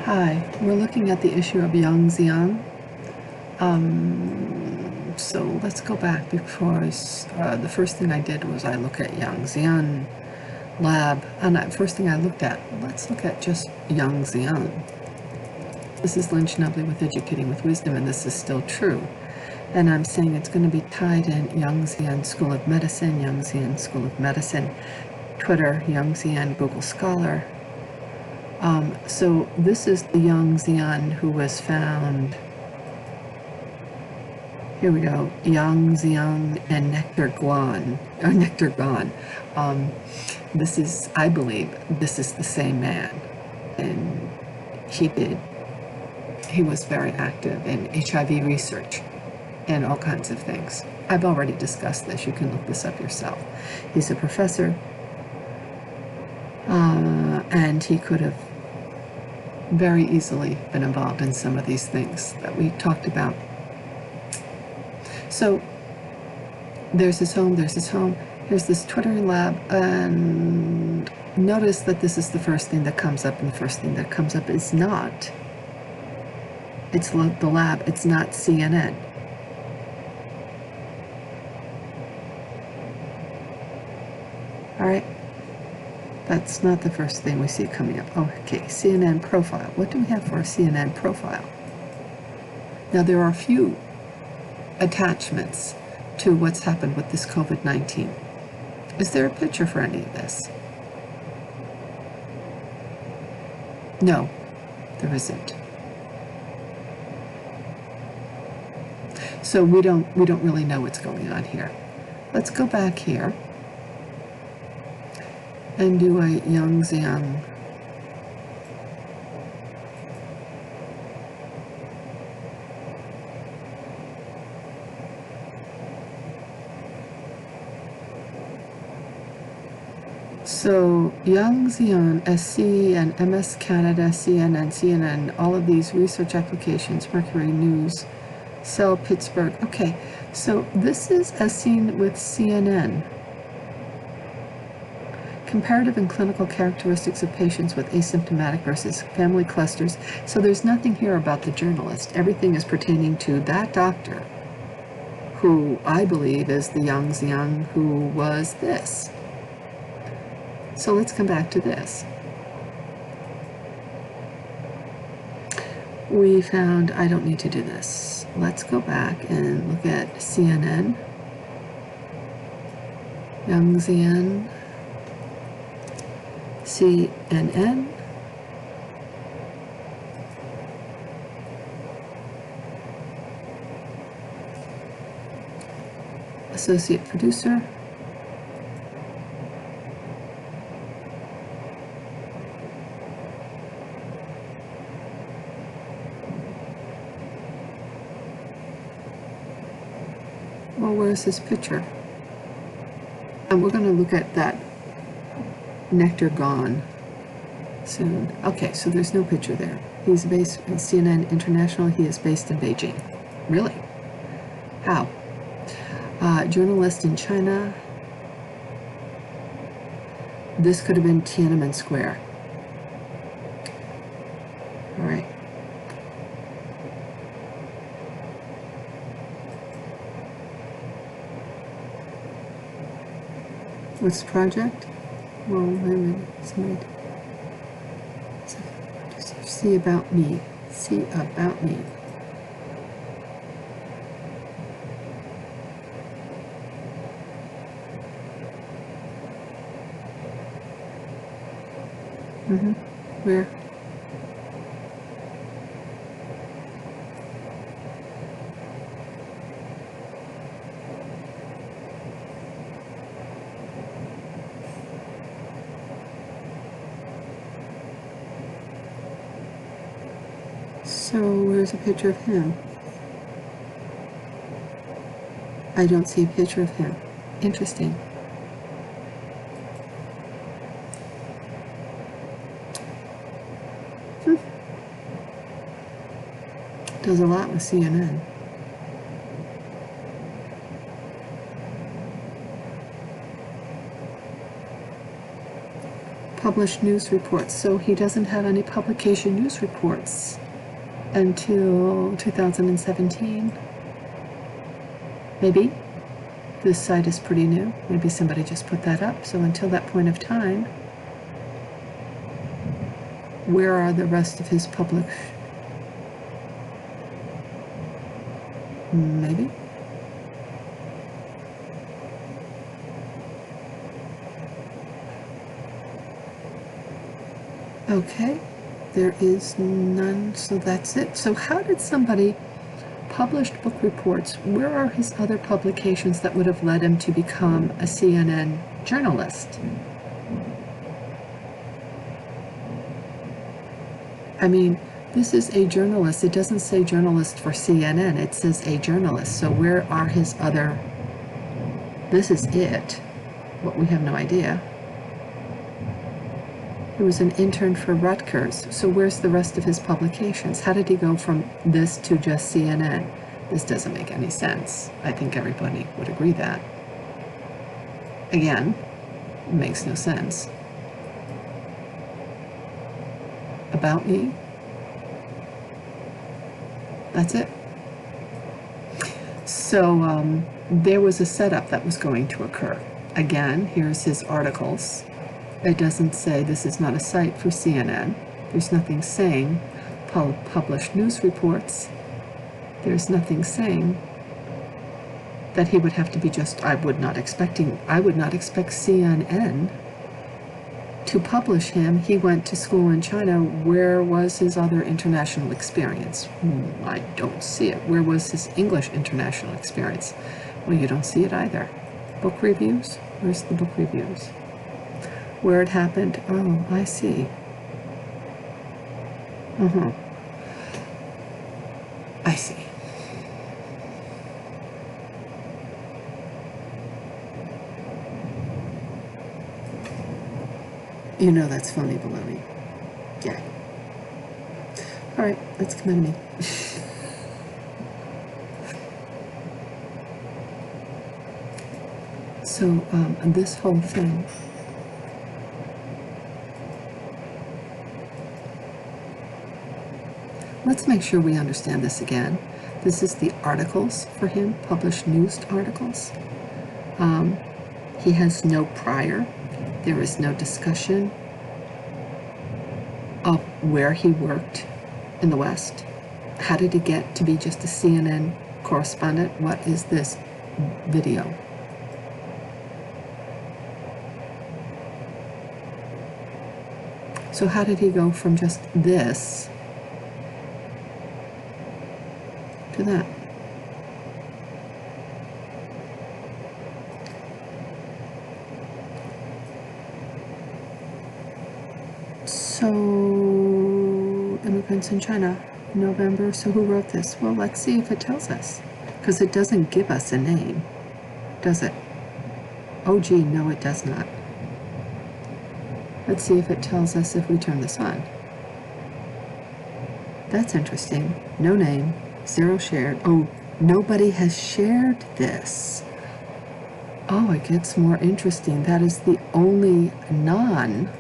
Hi, we're looking at the issue of Yong Xiong. So let's go back before the first thing I did was I look at Yong Xiong lab, and first thing I looked at, let's look at just Yong Xiong. This is Lynn Schnubley with Educating with Wisdom, and this is still true. And I'm saying it's going to be tied in Yong Xiong School of Medicine, Yong Xiong School of Medicine, Twitter, Yong Xiong Google Scholar. So this is the Yong Xiong who was found. Here we go, Yong Xiong and Nectar Guan. This is, I believe, this is the same man, and he was very active in HIV research and all kinds of things. I've already discussed this. You can look this up yourself. He's a professor, and he could have very easily been involved in some of these things that we talked about. So there's his home, here's this Twitter lab, and notice that this is the first thing that comes up, and the first thing that comes up is not, it's the lab, it's not CNN. All right, that's not the first thing we see coming up. Oh, okay, CNN profile. What do we have for a CNN profile? Now, there are a few attachments to what's happened with this COVID-19. Is there a picture for any of this? No, there isn't. So we don't really know what's going on here. Let's go back here and do a Yong Xiong. So Yong Xiong, SC and MS Canada, CNN, all of these research applications, Mercury News, Cell Pittsburgh. Okay, so this is as seen with CNN. Comparative and clinical characteristics of patients with asymptomatic versus family clusters. So there's nothing here about the journalist. Everything is pertaining to that doctor, who I believe is the Yong Xiong who was this. So let's come back to this. We found, I don't need to do this. Let's go back and look at CNN, Yong Xiong, CNN, associate producer, well, where's his picture? And we're going to look at that Nectar Gone soon. Okay, so there's no picture there. He's based in CNN International. He is based in Beijing. Really? How? Journalist in China. This could have been Tiananmen Square. All right. What's the project? Well, wait a minute. Somebody. See about me. See about me. Where? So where's a picture of him? I don't see a picture of him. Interesting. Does a lot with CNN. published news reports. So he doesn't have any publication news reports until 2017. Maybe. This site is pretty new. Maybe somebody just put that up. So until that point of time, where are the rest of his published? Maybe. Okay, there is none, so that's it. So how did somebody publish book reports? Where are his other publications that would have led him to become a CNN journalist? I mean, this is a journalist. It doesn't say journalist for CNN. It says a journalist. So where are his other? This is it. But we have no idea. He was an intern for Rutgers. So where's the rest of his publications? How did he go from this to just CNN? This doesn't make any sense. I think everybody would agree that. Again, it makes no sense. About me. That's it. So there was a setup that was going to occur. Again, here's his articles. It doesn't say this is not a site for CNN. There's nothing saying published news reports. There's nothing saying that he would have to be just, I would not expect CNN to publish him. He went to school in China. Where was his other international experience? I don't see it. Where was his English international experience? Well, you don't see it either. Book reviews? Where's the book reviews? Where it happened? Oh, I see. I see. You know that's phony baloney. Yeah. All right, let's come into me. So this whole thing, let's make sure we understand this again. This is the articles for him, published news articles. He has no prior. There is no discussion of where he worked in the West. How did he get to be just a CNN correspondent? What is this video? So how did he go from just this to that? So, immigrants in China, November. So who wrote this? Well, let's see if it tells us. Because it doesn't give us a name, does it? Oh, gee, no, it does not. Let's see if it tells us if we turn this on. That's interesting. No name, 0 shared. Oh, nobody has shared this. Oh, it gets more interesting. That is the only non.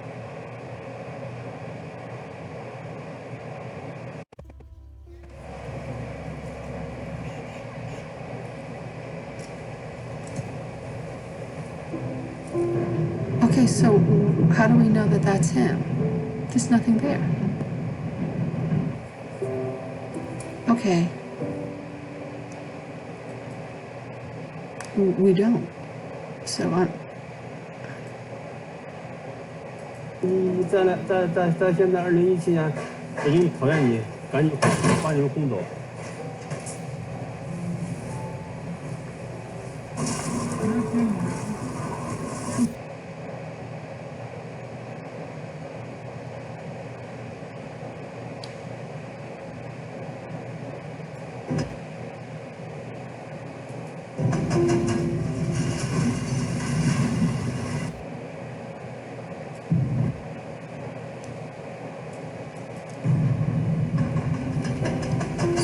Okay, so how do we know that that's him? There's nothing there. Okay. We don't. So I'm. 你在现在2017年，北京讨厌你，赶紧把你们轰走。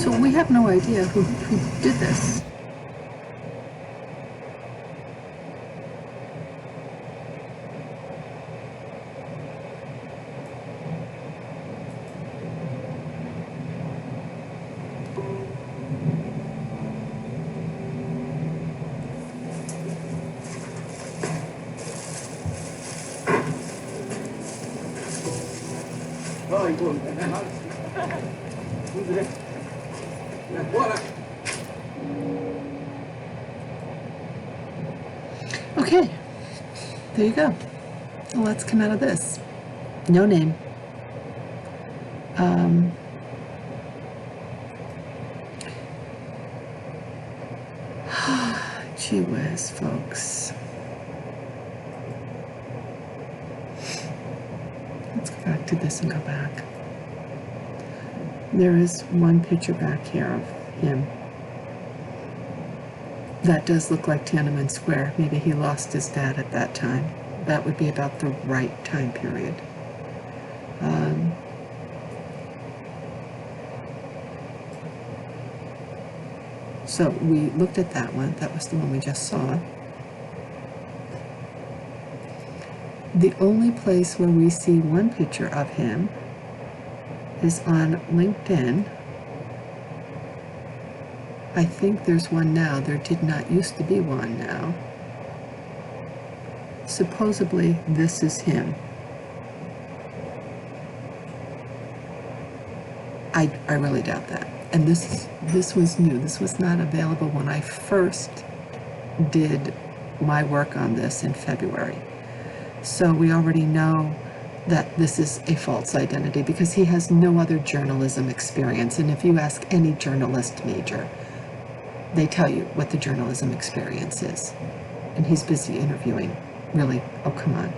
So we have no idea who did this. 아이고, 그래. 뭐라? Okay, there you go. Well, let's come out of this. No name. Gee whiz, folks. Let's go back to this and go back. There is one picture back here of him. That does look like Tiananmen Square. Maybe he lost his dad at that time. That would be about the right time period. So we looked at that one. That was the one we just saw. The only place where we see one picture of him is on LinkedIn. I think there's one now. There did not used to be one now. Supposedly, this is him. I really doubt that. And this was new. This was not available when I first did my work on this in February. So we already know that this is a false identity because he has no other journalism experience. And if you ask any journalist major, they tell you what the journalism experience is. And he's busy interviewing. Really? Oh, come on.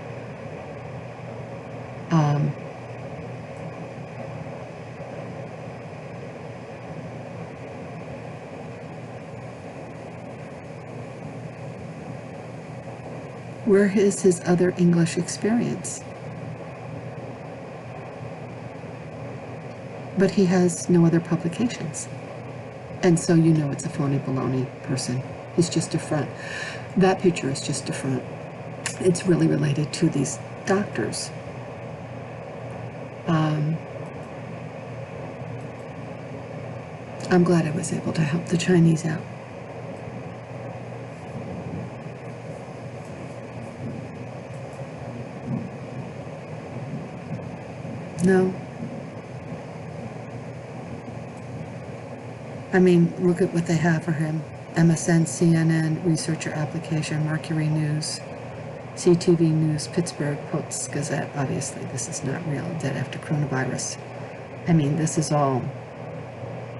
Where is his other English experience? But he has no other publications. And so you know it's a phony baloney person. He's just a front. That picture is just a front. It's really related to these doctors. I'm glad I was able to help the Chinese out. No. I mean, look at what they have for him. MSN, CNN, Researcher Application, Mercury News, CTV News, Pittsburgh Post Gazette. Obviously, this is not real. Dead after coronavirus. I mean, this is all...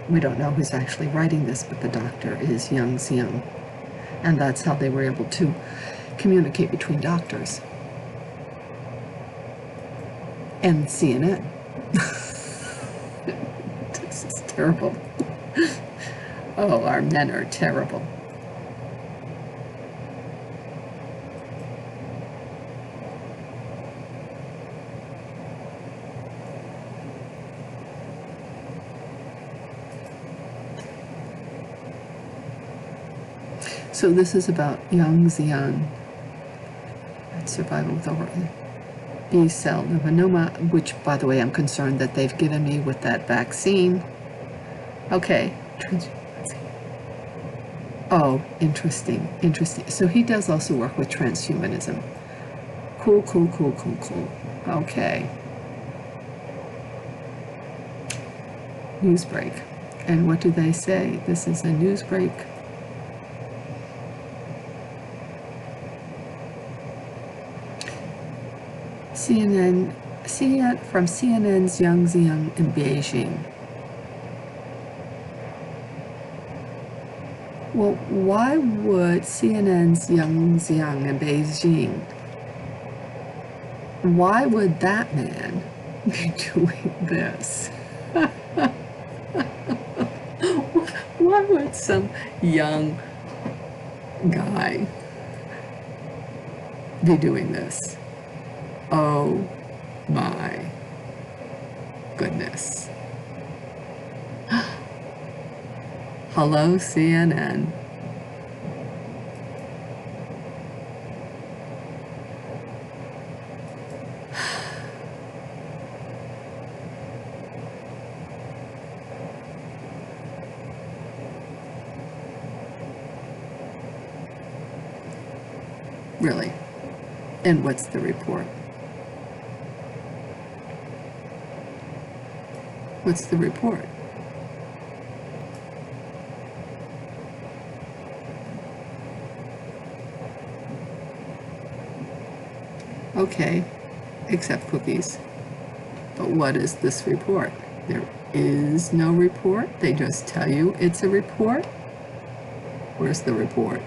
We don't know who's actually writing this, but the doctor is Yong Xiong. And that's how they were able to communicate between doctors. And CNN. This is terrible. Oh, our men are terrible. So this is about Yong Xiong and survival with over B-cell lymphoma, which, by the way, I'm concerned that they've given me with that vaccine. Okay. Oh, interesting, interesting. So he does also work with transhumanism. Cool, cool, cool, cool, cool. Okay. News break. And what do they say? This is a news break. CNN from CNN's Yong Xiong in Beijing. Well, why would CNN's Yong Xiong in Beijing, why would that man be doing this? Why would some young guy be doing this? Oh my goodness. Hello, CNN. Really? And what's the report? What's the report? Okay, accept cookies. But what is this report? There is no report. They just tell you it's a report. Where's the report?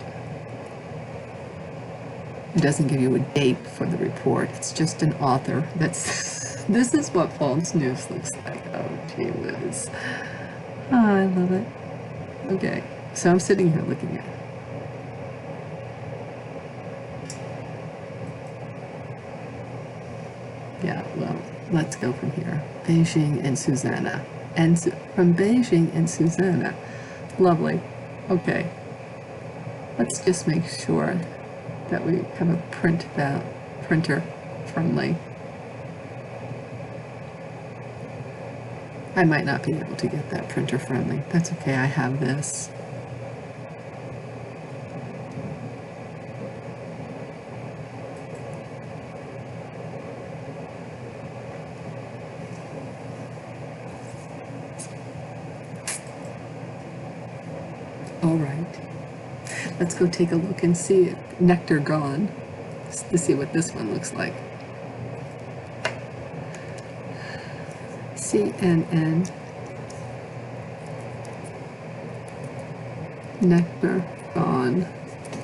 It doesn't give you a date for the report. It's just an author. This is what false news looks like. Oh, gee whiz. Oh, I love it. Okay, so I'm sitting here looking at it. Yeah, well, let's go from here. Beijing and Susanna. And from Beijing and Susanna. Lovely. Okay. Let's just make sure that we have a printer friendly. I might not be able to get that printer friendly. That's okay, I have this. All right, let's go take a look and see it. Nectar Gone, to see what this one looks like. CNN, Nectar Gone,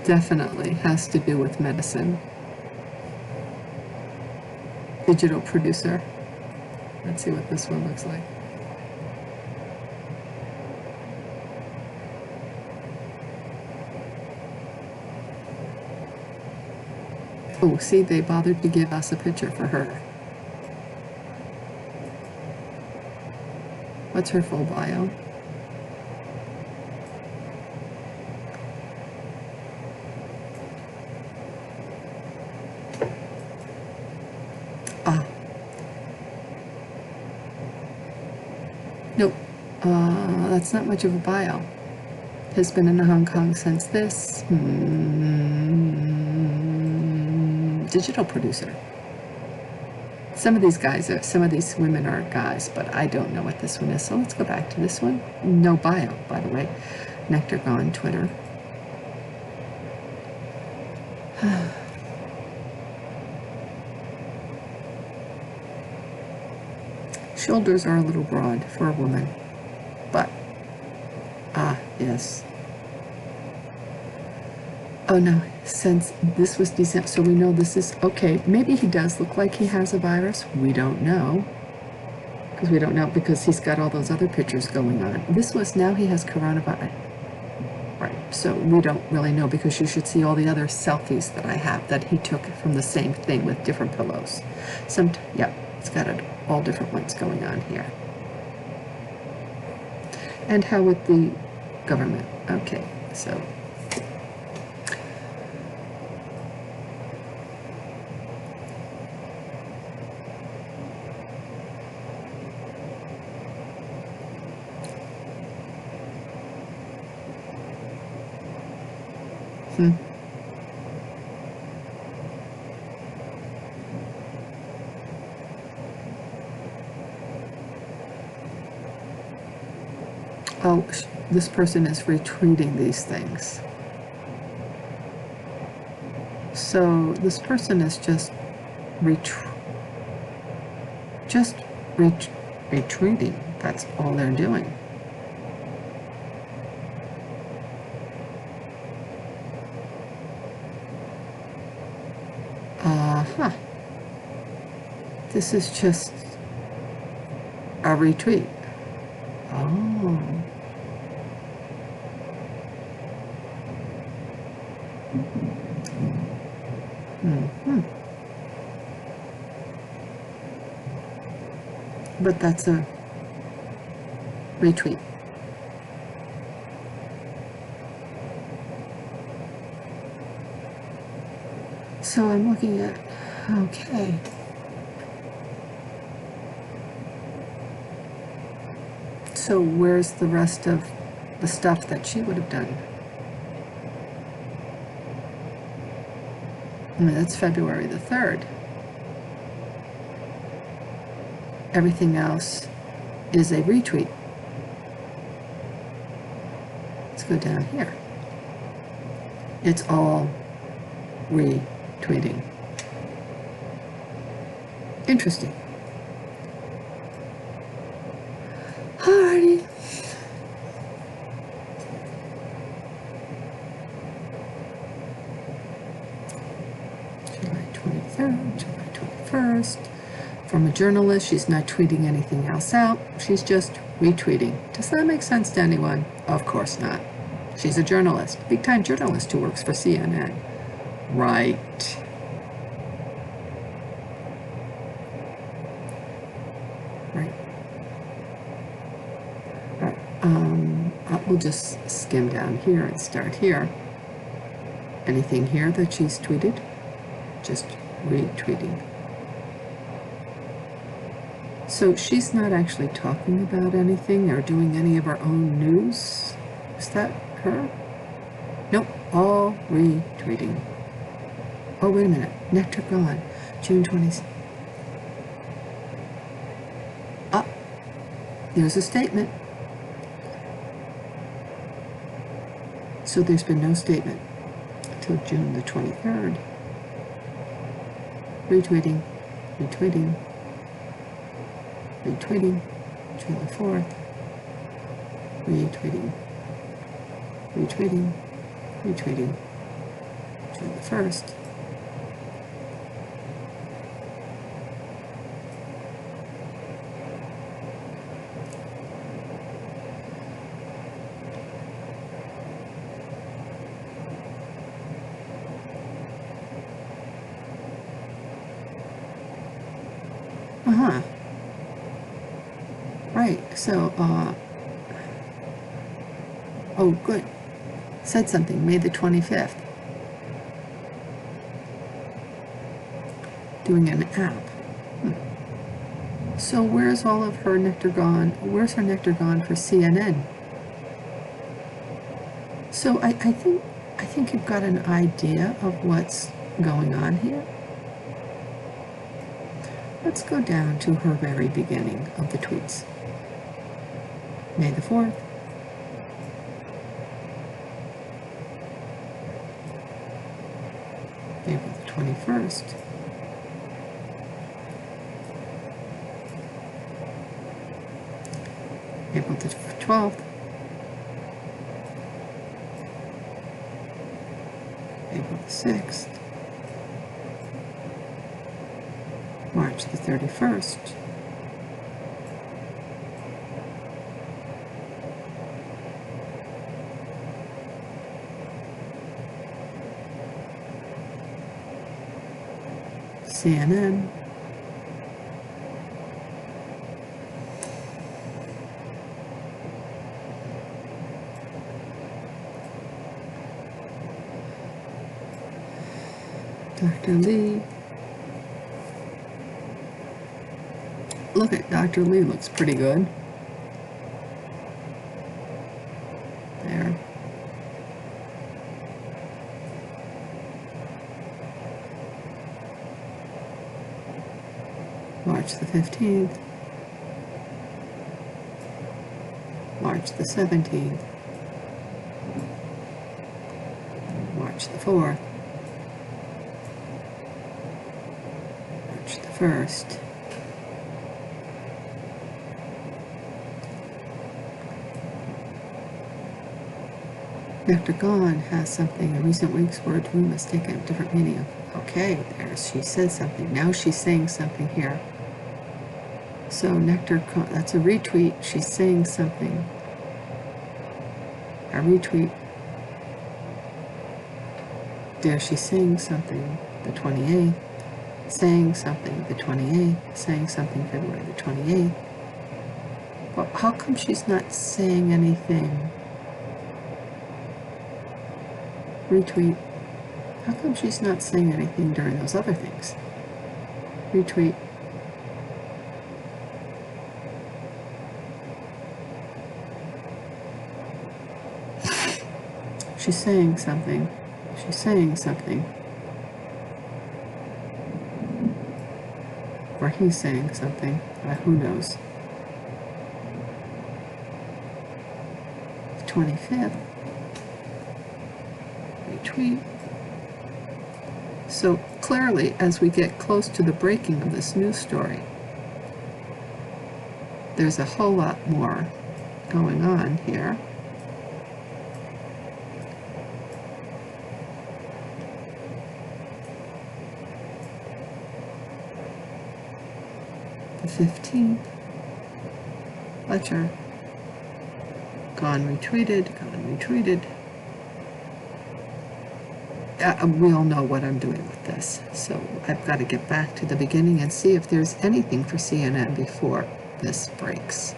definitely has to do with medicine. Digital producer. Let's see what this one looks like. Oh, see, they bothered to give us a picture for her. What's her full bio? Ah. Nope. That's not much of a bio. Has been in Hong Kong since this. Digital producer. Some of these women are guys, but I don't know what this one is. So let's go back to this one. No bio, by the way. Nectar Gone, Twitter. Shoulders are a little broad for a woman, but, yes. Oh no, since this was December, so we know this is, okay, maybe he does look like he has a virus. We don't know. Because he's got all those other pictures going on. This was, now he has coronavirus. Right, so we don't really know, because you should see all the other selfies that I have that he took from the same thing with different pillows. It's got all different ones going on here. And how with the government. Okay, so. Oh, this person is retweeting these things. So this person is just retweeting. That's all they're doing. This is just a retweet. Oh. But that's a retweet. So I'm looking at, okay. So where's the rest of the stuff that she would have done? I mean, that's February the 3rd. Everything else is a retweet. Let's go down here. It's all retweeting. Interesting. Alrighty. July 23rd, July 21st. From a journalist, she's not tweeting anything else out. She's just retweeting. Does that make sense to anyone? Of course not. She's a journalist, big-time journalist who works for CNN. Right. Right. All right. We'll just skim down here and start here. Anything here that she's tweeted? Just retweeting. So she's not actually talking about anything or doing any of her own news? Is that her? Nope, all retweeting. Oh, wait a minute. Nectar gone. June 20th. Ah, there's a statement. So there's been no statement until June the 23rd. Retweeting, retweeting, retweeting, June the 4th. Retweeting, retweeting, retweeting, June the 1st. Uh-huh. Right, so, oh, good. Said something, May the 25th. Doing an app. So where's all of her nectar gone? Where's her nectar gone for CNN? So I think you've got an idea of what's going on here. Let's go down to her very beginning of the tweets. May the 4th. April the 21st. April the 12th. April the 6th. March the 31st. CNN. Dr. Lee. Look at Dr. Lee, looks pretty good. There. March the 15th. March the 17th. March the 4th. March the 1st. Nectar gone has something. In recent weeks, word room has taken a different meaning. Okay, there she said something. Now she's saying something here. So nectar, that's a retweet. She's saying something. A retweet. There she's saying something. The 28th. Saying something. The 28th. Saying something February the 28th. Well, how come she's not saying anything? Retweet. How come she's not saying anything during those other things? Retweet. She's saying something. She's saying something. Or he's saying something. Who knows? 25th. Retweet. So clearly, as we get close to the breaking of this news story, there's a whole lot more going on here. The 15th, Fletcher, gone retweeted, gone retweeted. We all know what I'm doing with this, so I've got to get back to the beginning and see if there's anything for CNN before this breaks.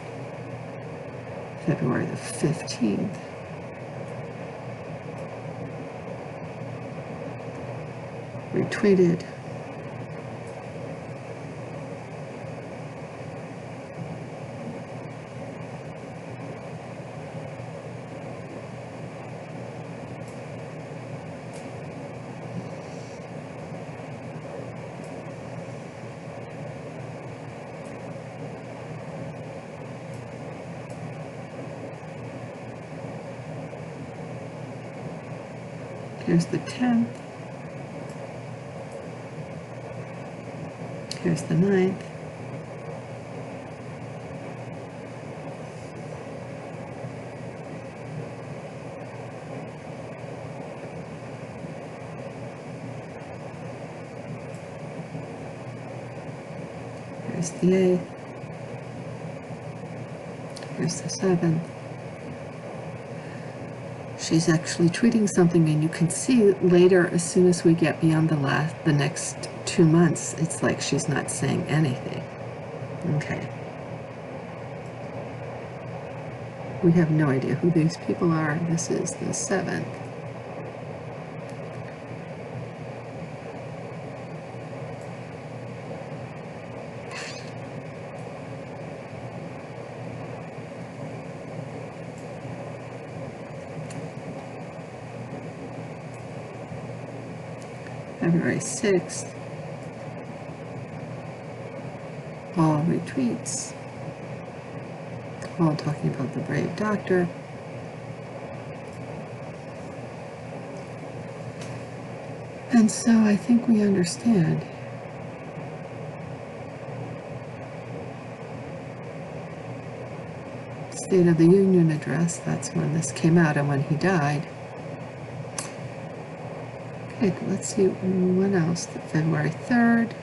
February the 15th. Retweeted. Here's the 10th. Here's the 9th. Here's the 8th. Here's the 7th. She's actually tweeting something, and you can see later, as soon as we get beyond the next 2 months, it's like she's not saying anything. Okay. We have no idea who these people are. This is the 7th. February 6th, all retweets, all talking about the brave doctor. And so I think we understand. State of the Union address, that's when this came out and when he died. Okay, let's see what else. February 3rd.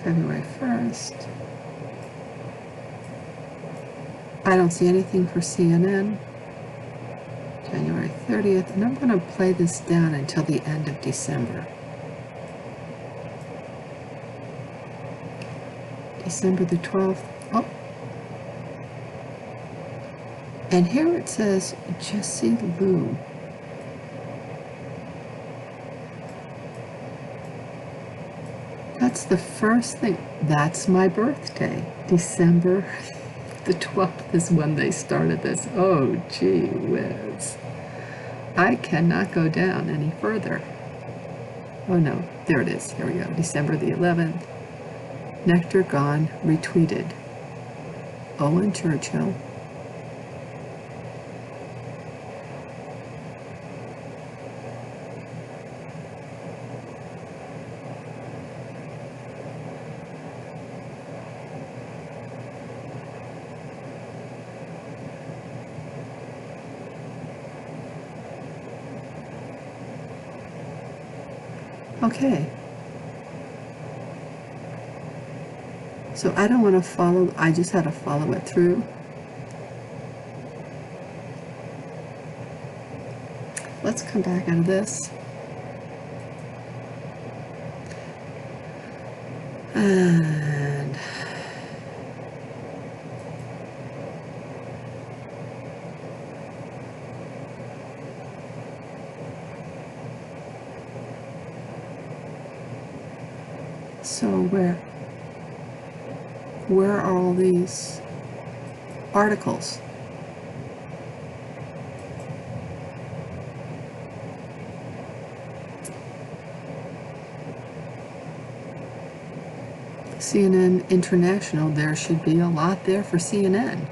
February 1st. I don't see anything for CNN. January 30th. And I'm going to play this down until the end of December. December the 12th. Oh. And here it says Jesse Lou. That's the first thing. That's my birthday. December the 12th is when they started this. Oh, gee whiz. I cannot go down any further. Oh no, there it is. Here we go. December the 11th. Nectar gone, retweeted. Owen Churchill. Okay. So I don't want to follow, I just had to follow it through. Let's come back out of this. And so where are all these articles? CNN International, there should be a lot there for CNN.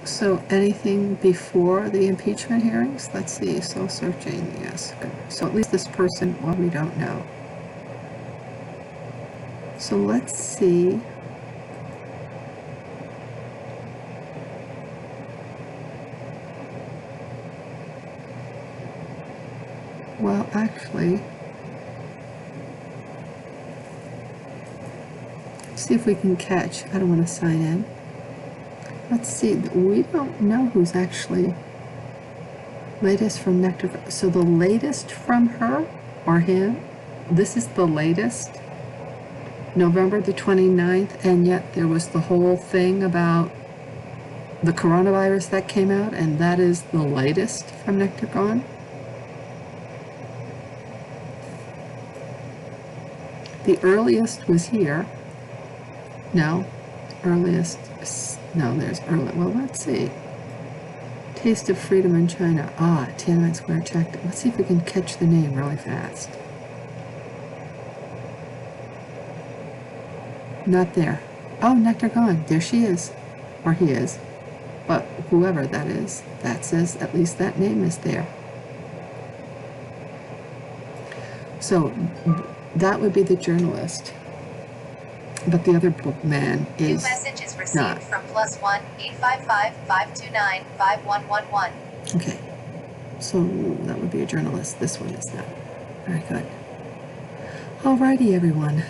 So anything before the impeachment hearings? Let's see, soul searching, yes. Good. So at least this person, well, we don't know. So let's see. Well, actually, see if we can catch. I don't want to sign in. Let's see. We don't know who's actually latest from Nectar. So the latest from her or him, this is the latest, November the 29th, and yet there was the whole thing about the coronavirus that came out, and that is the latest from Nectar Gone. The earliest was here. No, earliest, no, there's early. Well, let's see. Taste of Freedom in China. Ah, Tiananmen Square checked. Let's see if we can catch the name really fast. Not there. Oh, Nectar Gone. There she is. Or he is. But whoever that is, that says at least that name is there. So that would be the journalist. But the other man is message is received not. from +1 855 529 5111. Okay. So that would be a journalist. This one is not. Very good. Alrighty, everyone.